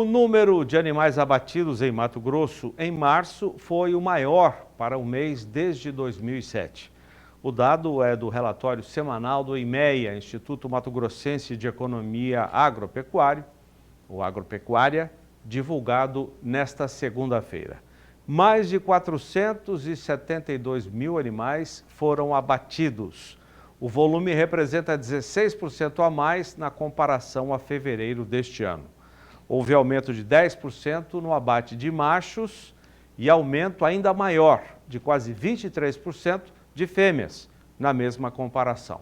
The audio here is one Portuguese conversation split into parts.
número de animais abatidos em Mato Grosso em março foi o maior para o mês desde 2007. O dado é do relatório semanal do IMEA, Instituto Mato Grossense de Economia Agropecuária, divulgado nesta segunda-feira. Mais de 472 mil animais foram abatidos. O volume representa 16% a mais na comparação a fevereiro deste ano. Houve aumento de 10% no abate de machos e aumento ainda maior, de quase 23%, de fêmeas, na mesma comparação.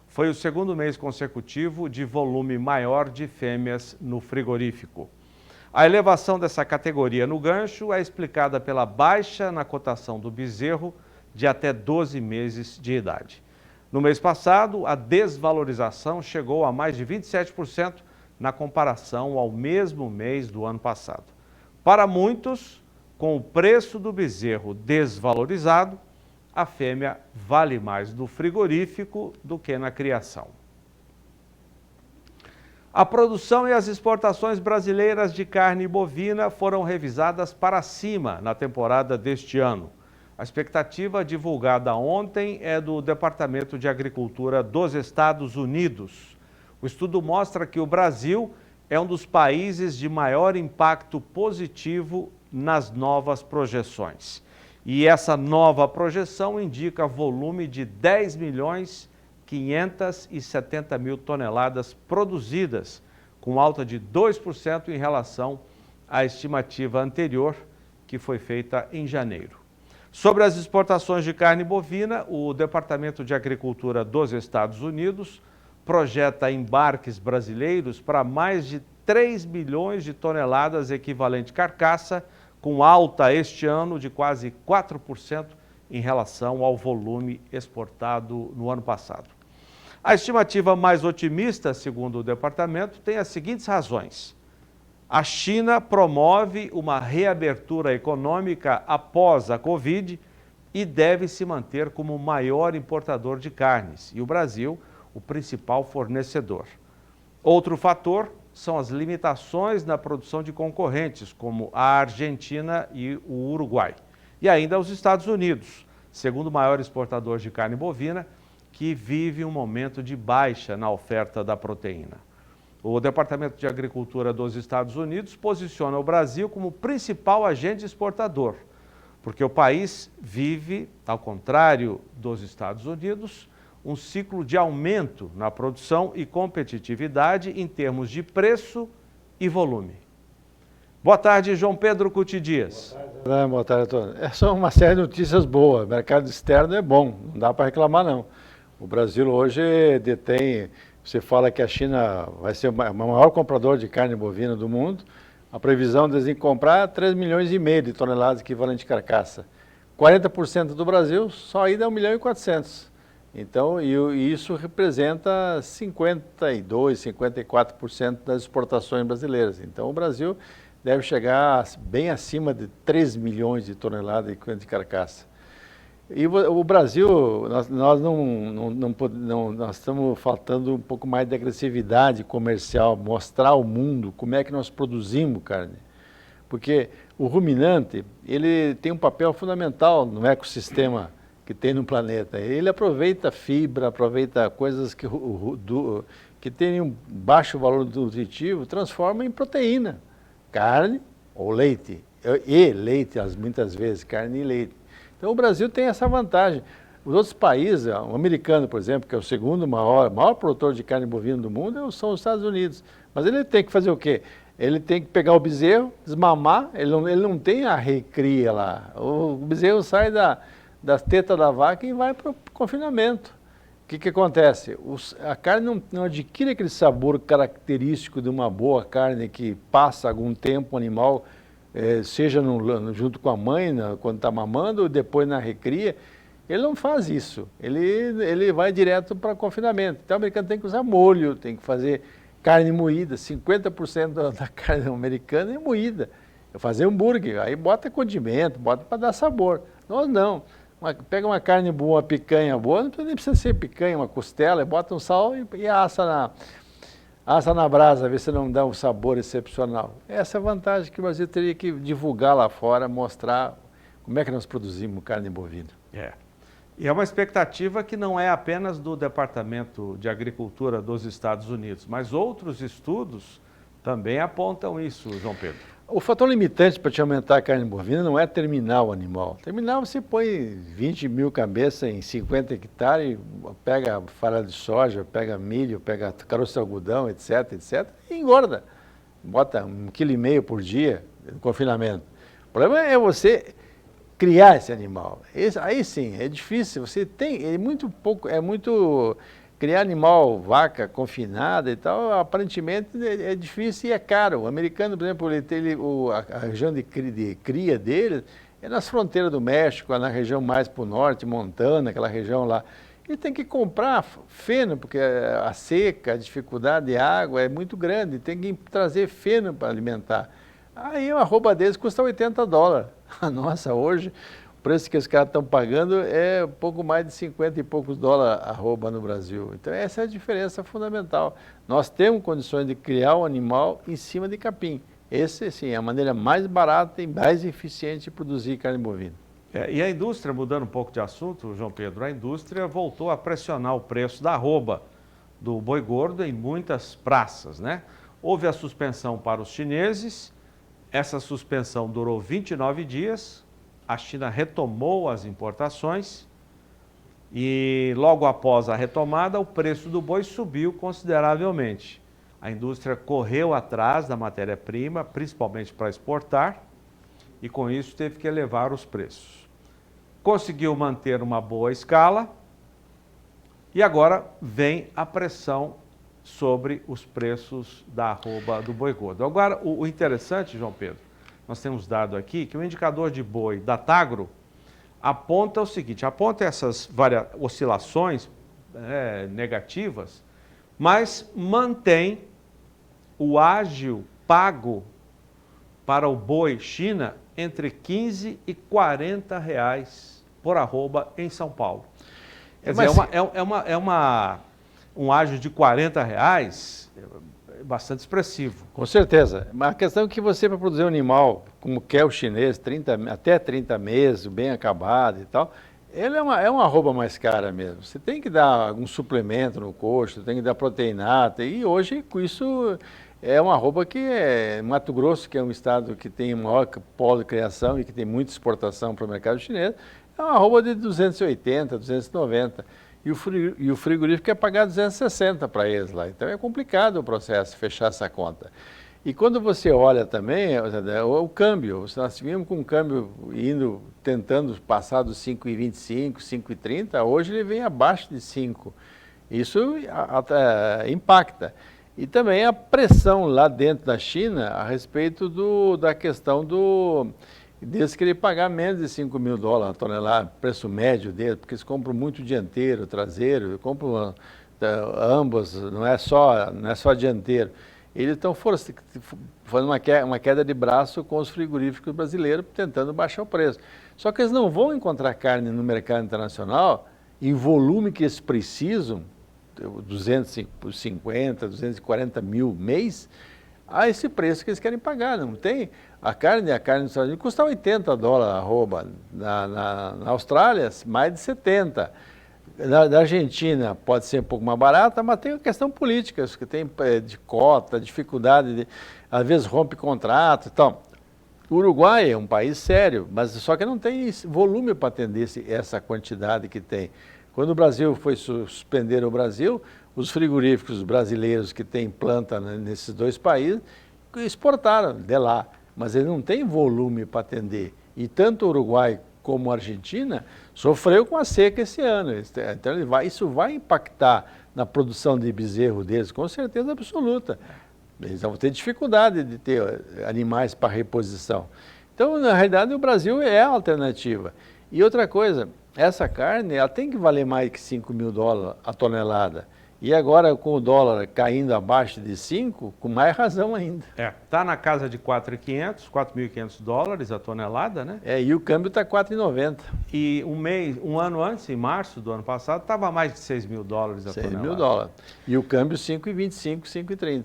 Foi o segundo mês consecutivo de volume maior de fêmeas no frigorífico. A elevação dessa categoria no gancho é explicada pela baixa na cotação do bezerro de até 12 meses de idade. No mês passado, a desvalorização chegou a mais de 27% na comparação ao mesmo mês do ano passado. Para muitos, com o preço do bezerro desvalorizado, a fêmea vale mais no frigorífico do que na criação. A produção e as exportações brasileiras de carne bovina foram revisadas para cima na temporada deste ano. A expectativa divulgada ontem é do Departamento de Agricultura dos Estados Unidos. O estudo mostra que o Brasil é um dos países de maior impacto positivo nas novas projeções. E essa nova projeção indica volume de 10.570.000 toneladas produzidas, com alta de 2% em relação à estimativa anterior, que foi feita em janeiro. Sobre as exportações de carne bovina, o Departamento de Agricultura dos Estados Unidos projeta embarques brasileiros para mais de 3 milhões de toneladas equivalente carcaça, com alta este ano de quase 4% em relação ao volume exportado no ano passado. A estimativa mais otimista, segundo o departamento, tem as seguintes razões. A China promove uma reabertura econômica após a Covid e deve se manter como o maior importador de carnes, e o Brasil, o principal fornecedor. Outro fator são as limitações na produção de concorrentes, como a Argentina e o Uruguai. E ainda os Estados Unidos, segundo maior exportador de carne bovina, que vive um momento de baixa na oferta da proteína. O Departamento de Agricultura dos Estados Unidos posiciona o Brasil como principal agente exportador, porque o país vive, ao contrário dos Estados Unidos, um ciclo de aumento na produção e competitividade em termos de preço e volume. Boa tarde, João Pedro Cuti Dias. Boa tarde, Antônio. É só uma série de notícias boas. O mercado externo é bom, não dá para reclamar, não. O Brasil hoje detém, você fala que a China vai ser o maior comprador de carne bovina do mundo. A previsão de comprar 3,5 milhões de toneladas equivalente carcaça. 40% do Brasil, só ainda 1.400.000. Então, isso representa 52%, 54% das exportações brasileiras. Então, o Brasil deve chegar bem acima de 3 milhões de toneladas de carcaça. E o Brasil, nós estamos faltando um pouco mais de agressividade comercial, mostrar ao mundo como é que nós produzimos carne. Porque o ruminante, ele tem um papel fundamental no ecossistema que tem no planeta. Ele aproveita fibra, aproveita coisas que têm um baixo valor nutritivo, transforma em proteína, carne ou leite, e leite, muitas vezes, carne e leite. Então o Brasil tem essa vantagem. Os outros países, o americano, por exemplo, que é o segundo maior produtor de carne bovina do mundo, são os Estados Unidos. Mas ele tem que fazer o quê? Ele tem que pegar o bezerro, desmamar, ele não tem a recria lá. O bezerro sai das tetas da vaca e vai para o confinamento. O que acontece? A carne não adquire aquele sabor característico de uma boa carne que passa algum tempo o animal, seja junto com a mãe, quando está mamando, ou depois na recria. Ele não faz isso. Ele vai direto para o confinamento. Então o americano tem que usar molho, tem que fazer carne moída. 50% da carne americana é moída. Fazer hambúrguer, aí bota condimento, bota para dar sabor. Nós não. Pega uma carne boa, uma picanha boa, não precisa ser picanha, uma costela, bota um sal e assa assa na brasa, vê se não dá um sabor excepcional. Essa é a vantagem que o Brasil teria que divulgar lá fora, mostrar como é que nós produzimos carne bovina. E é uma expectativa que não é apenas do Departamento de Agricultura dos Estados Unidos, mas outros estudos também apontam isso, João Pedro. O fator limitante para te aumentar a carne bovina não é terminar o animal. Terminar você põe 20 mil cabeças em 50 hectares, pega farelo de soja, pega milho, pega caroço de algodão, etc, etc, e engorda. Bota 1,5 kg por dia no confinamento. O problema é você criar esse animal. Aí sim, é difícil, você tem, é muito pouco, criar animal, vaca confinada e tal, aparentemente é difícil e é caro. O americano, por exemplo, a região de cria dele é nas fronteiras do México, na região mais para o norte, Montana, aquela região lá. Ele tem que comprar feno, porque a seca, a dificuldade de água é muito grande, tem que trazer feno para alimentar. Aí uma arroba deles custa $80. Nossa, hoje o preço que os caras estão pagando é pouco mais de 50 e poucos dólares a arroba no Brasil. Então essa é a diferença fundamental. Nós temos condições de criar um animal em cima de capim. Essa, sim, é a maneira mais barata e mais eficiente de produzir carne bovina. E a indústria, mudando um pouco de assunto, João Pedro, a indústria voltou a pressionar o preço da arroba do boi gordo em muitas praças, né? Houve a suspensão para os chineses. Essa suspensão durou 29 dias, a China retomou as importações e logo após a retomada o preço do boi subiu consideravelmente. A indústria correu atrás da matéria-prima, principalmente para exportar, e com isso teve que elevar os preços. Conseguiu manter uma boa escala e agora vem a pressão sobre os preços da arroba do boi gordo. Agora, o interessante, João Pedro, nós temos dado aqui que o indicador de boi da Tagro aponta o seguinte, aponta essas várias oscilações negativas, mas mantém o ágio pago para o boi China entre 15 e 40 reais por arroba em São Paulo. Quer dizer, um ágio de 40 reais é bastante expressivo. Com certeza. Mas a questão é que você, para produzir um animal, como quer o chinês, até 30 meses, bem acabado e tal, ele é uma arroba mais cara mesmo. Você tem que dar algum suplemento no coxo, tem que dar proteinata, e hoje com isso é uma arroba que Mato Grosso, que é um estado que tem maior polo de criação e que tem muita exportação para o mercado chinês, é uma arroba de 280, 290. E o frigorífico quer pagar 260 para eles lá. Então é complicado o processo, fechar essa conta. E quando você olha também o câmbio, nós tivemos com o câmbio tentando passar dos 5,25, 5,30, hoje ele vem abaixo de 5. Isso impacta. E também a pressão lá dentro da China a respeito da questão deles querer pagar menos de 5 mil dólares a tonelada, preço médio deles, porque eles compram muito dianteiro, traseiro, compram ambos, não é só dianteiro. Eles estão fazendo uma queda de braço com os frigoríficos brasileiros, tentando baixar o preço. Só que eles não vão encontrar carne no mercado internacional em volume que eles precisam, 250, 240 mil mês, a esse preço que eles querem pagar. Não tem. A carne dos Estados Unidos custa 80 dólares a arroba, na Austrália mais de 70. Da Argentina pode ser um pouco mais barata, mas tem a questão política, que tem de cota, dificuldade, às vezes rompe contrato e tal. O Uruguai é um país sério, mas só que não tem volume para atender essa quantidade que tem. Quando o Brasil foi suspender o Brasil, os frigoríficos brasileiros que têm planta nesses dois países exportaram de lá, mas eles não têm volume para atender. E tanto o Uruguai como a Argentina sofreu com a seca esse ano. Então isso vai impactar na produção de bezerro deles, com certeza absoluta. Eles vão ter dificuldade de ter animais para reposição. Então, na realidade, o Brasil é a alternativa. E outra coisa, essa carne ela tem que valer mais que 5 mil dólares a tonelada. E agora, com o dólar caindo abaixo de 5, com mais razão ainda. Está na casa de 4.500, 4.500 dólares a tonelada, né? E o câmbio está 4,90. E um ano antes, em março do ano passado, estava mais de 6 mil dólares a tonelada. 6 mil dólares. E o câmbio 5,25, 5,30.